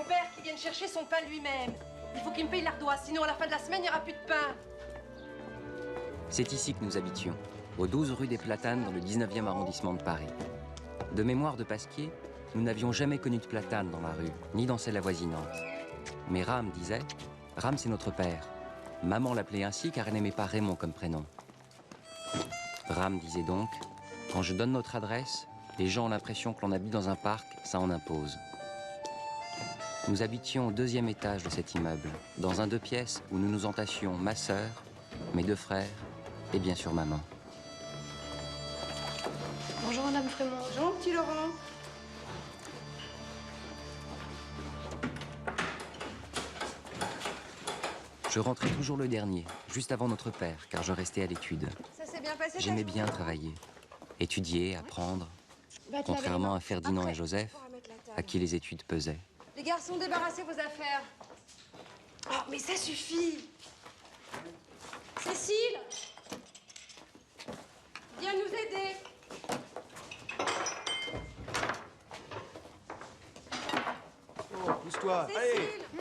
père qui vienne chercher son pain lui-même. Il faut qu'il me paye l'ardoise, sinon à la fin de la semaine, il n'y aura plus de pain. C'est ici que nous habitions, au 12 rue des Platanes, dans le 19e arrondissement de Paris. De mémoire de Pasquier, nous n'avions jamais connu de platane dans la rue, ni dans celle avoisinante. Mais Ram disait, Ram c'est notre père. Maman l'appelait ainsi car elle n'aimait pas Raymond comme prénom. Ram disait donc, quand je donne notre adresse, les gens ont l'impression que l'on habite dans un parc, ça en impose. Nous habitions au 2e étage de cet immeuble, dans un 2 pièces où nous nous entassions ma sœur, mes 2 frères et bien sûr maman. Bonjour Madame Frémont. Bonjour, petit Laurent. Je rentrais toujours le dernier, juste avant notre père, car je restais à l'étude. Ça s'est bien passé? J'aimais bien travailler, étudier, apprendre, contrairement à Ferdinand et Joseph, à qui les études pesaient. Les garçons, débarrassez vos affaires. Oh, mais ça suffit. Cécile, viens nous aider. Oh, pousse-toi, allez! Cécile,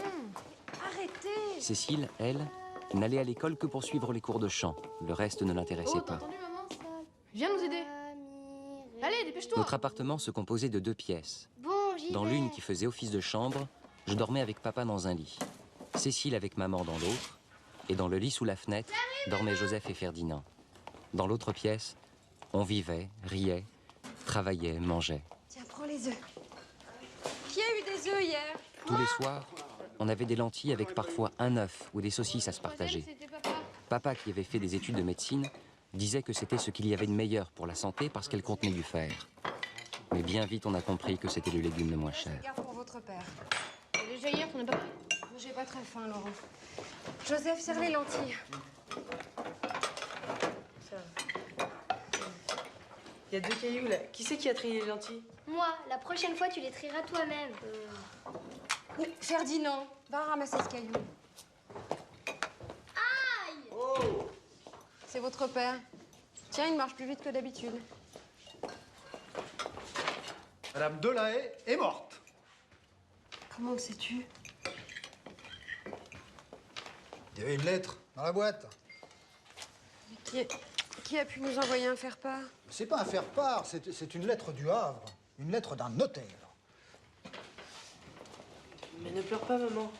arrêtez. Cécile, elle, n'allait à l'école que pour suivre les cours de chant. Le reste ne l'intéressait Oh, t'as pas. entendu maman? Viens nous aider. Allez, dépêche-toi. Notre appartement se composait de 2 pièces. Bon, j'y Dans vais. l'une qui faisait office de chambre, je dormais avec papa dans un lit. Cécile avec maman dans l'autre. Et dans le lit sous la fenêtre, dormaient Joseph et Ferdinand. Dans l'autre pièce, on vivait, riait, travaillait, mangeait. Tiens, prends les œufs. Qui a eu des œufs hier? Tous les soirs, on avait des lentilles avec parfois un œuf ou des saucisses à se partager. C'était papa. Papa, qui avait fait des études de médecine, disait que c'était ce qu'il y avait de meilleur pour la santé parce qu'elle contenait du fer. Mais bien vite, on a compris que c'était le légume le moins cher. Garde pour votre père. Déjà hier, t'en as pas pris? J'ai pas très faim, Laurent. Joseph, serre les lentilles. Il y a 2 cailloux là. Qui c'est qui a trié les lentilles? Moi, la prochaine fois, tu les trieras toi-même. Ferdinand, va ramasser ce caillou. Aïe! Oh! C'est votre père. Tiens, il marche plus vite que d'habitude. Madame Delahaye est morte. Comment le sais-tu? Il y avait une lettre dans la boîte. Qui a pu nous envoyer un faire-part? C'est pas un faire-part, c'est une lettre du Havre. Une lettre d'un notaire. Mais ne pleure pas, maman.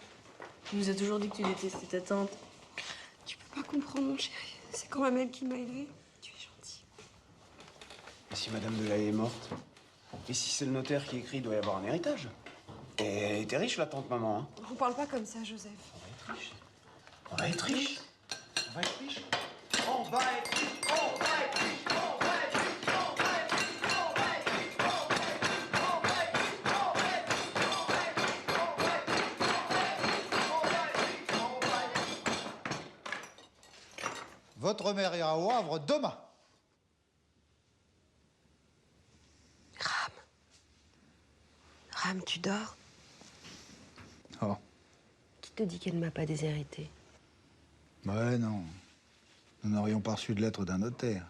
Tu nous as toujours dit que tu détestais ta tante. Tu peux pas comprendre, mon chéri. C'est quand même elle qui m'a élevée. Tu es gentil. Et si Madame Delahaye est morte? Et si c'est le notaire qui écrit, il doit y avoir un héritage. Et elle était riche, la tante maman, hein? On parle pas comme ça, Joseph. On va être riche. On va être riche. On va être riche. On va être riche. On va être riche. On va être riche. On va être riche. On va être riche. On va être riche. On va être riche. On va être riche. On va être riche. On va être riche. Votre mère ira au Havre demain. Ram, tu dors? Oh. Qui te dit qu'elle ne m'a pas déshérité? Ouais, non. Nous n'aurions pas reçu de lettre d'un notaire.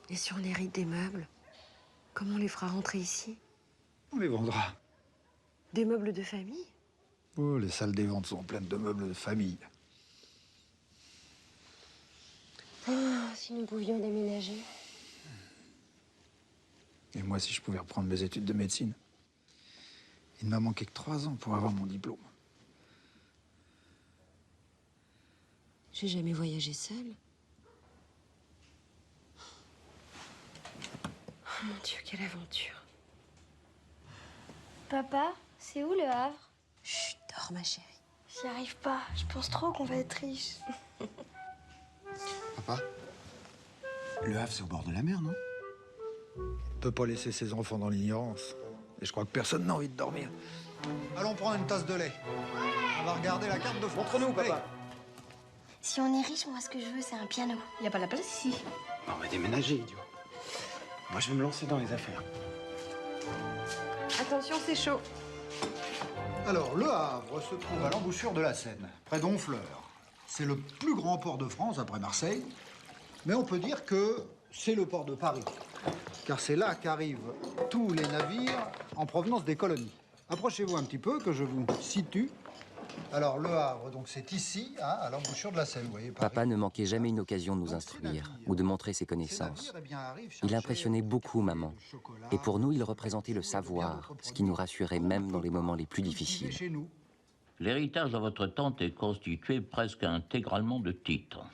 Et si on hérite des meubles, comment on les fera rentrer ici? On les vendra. Des meubles de famille? Oh, les salles des ventes sont pleines de meubles de famille. Ah, si nous pouvions déménager. Et moi, si je pouvais reprendre mes études de médecine. Il ne m'a manqué que 3 ans pour avoir mon diplôme. J'ai jamais voyagé seule. Oh mon Dieu, quelle aventure. Papa, c'est où le Havre? Chut, dors, ma chérie. J'y arrive pas. Je pense trop qu'on va être riches. Papa, le Havre, c'est au bord de la mer, non? On peut pas laisser ses enfants dans l'ignorance. Et je crois que personne n'a envie de dormir. Allons prendre une tasse de lait. On va regarder la carte de France. Montre-nous, papa. Allez. Si on est riche, moi, ce que je veux, c'est un piano. Y a pas la place ici. On va déménager, idiot. Moi, je vais me lancer dans les affaires. Attention, c'est chaud. Alors, Le Havre se trouve à l'embouchure de la Seine, près d'Honfleur. C'est le plus grand port de France après Marseille. Mais on peut dire que c'est le port de Paris. Car c'est là qu'arrivent tous les navires en provenance des colonies. Approchez-vous un petit peu, que je vous situe. Alors, Le Havre, donc c'est ici, hein, à l'embouchure de la Seine, vous voyez. Paris. Papa ne manquait jamais une occasion de nous instruire ou de montrer ses connaissances. Il impressionnait beaucoup maman. Et pour nous, il représentait le savoir, ce qui nous rassurait même dans les moments les plus difficiles. L'héritage de votre tante est constitué presque intégralement de titres.